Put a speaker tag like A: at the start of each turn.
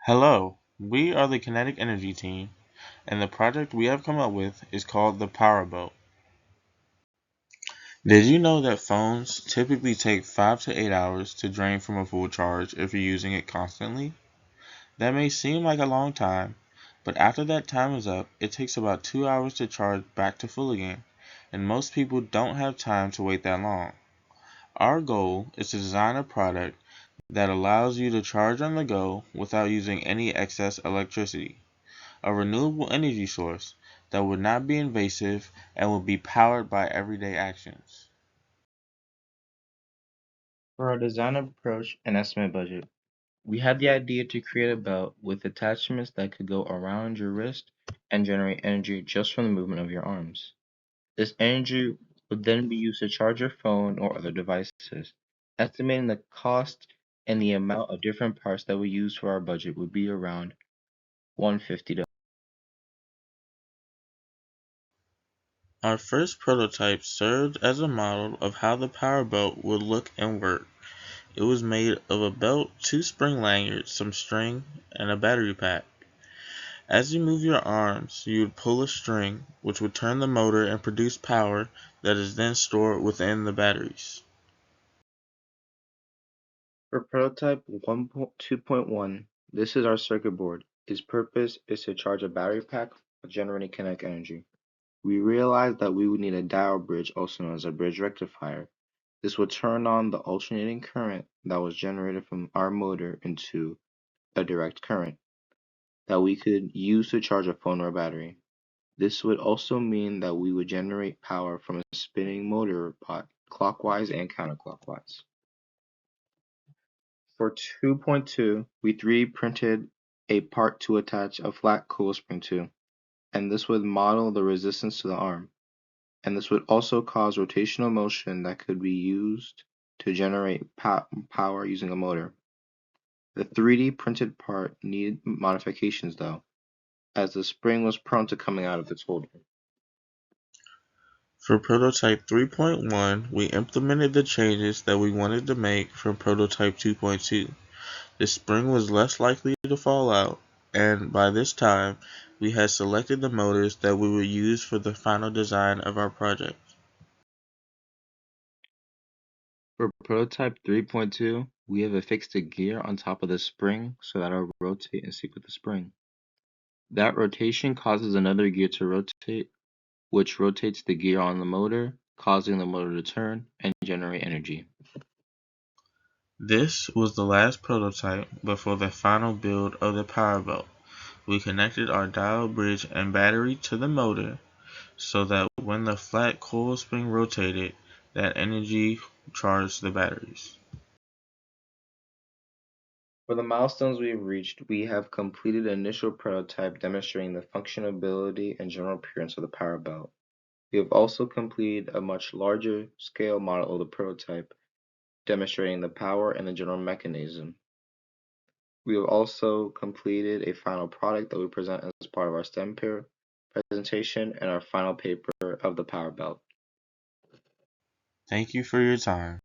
A: Hello, we are the Kinetic Energy team, and the project we have come up with is called the Power Boat. Did you know that phones typically take 5 to 8 hours to drain from a full charge if you're using it constantly? That may seem like a long time, but after that time is up, it takes about 2 hours to charge back to full again, and most people don't have time to wait that long. Our goal is to design a product that allows you to charge on the go without using any excess electricity. A renewable energy source that would not be invasive and would be powered by everyday actions.
B: For our design approach and estimate budget, we had the idea to create a belt with attachments that could go around your wrist and generate energy just from the movement of your arms. This energy would then be used to charge your phone or other devices. Estimating the cost and the amount of different parts that we use for our budget would be around $150.
A: Our first prototype served as a model of how the power belt would look and work. It was made of a belt, two spring lanyards, some string, and a battery pack. As you move your arms, you would pull a string, which would turn the motor and produce power that is then stored within the batteries.
B: For prototype 2.1, this is our circuit board. Its purpose is to charge a battery pack for generating kinetic energy. We realized that we would need a dial bridge, also known as a bridge rectifier. This would turn on the alternating current that was generated from our motor into a direct current that we could use to charge a phone or battery. This would also mean that we would generate power from a spinning motor pot clockwise and counterclockwise. For 2.2, we 3D printed a part to attach a flat coil spring to, and this would model the resistance to the arm. And this would also cause rotational motion that could be used to generate power using a motor. The 3D printed part needed modifications though, as the spring was prone to coming out of its holder.
A: For prototype 3.1, we implemented the changes that we wanted to make from prototype 2.2. The spring was less likely to fall out, and by this time, we had selected the motors that we would use for the final design of our project.
B: For prototype 3.2, we have affixed a gear on top of the spring so that it will rotate in sync with the spring. That rotation causes another gear to rotate, which rotates the gear on the motor, causing the motor to turn and generate energy.
A: This was the last prototype before the final build of the power belt. We connected our dial bridge and battery to the motor so that when the flat coil spring rotated, that energy charged the batteries.
B: For the milestones we've reached, we have completed an initial prototype demonstrating the functionality and general appearance of the power belt. We have also completed a much larger scale model of the prototype, demonstrating the power and the general mechanism. We have also completed a final product that we present as part of our STEM pair presentation and our final paper of the power belt.
A: Thank you for your time.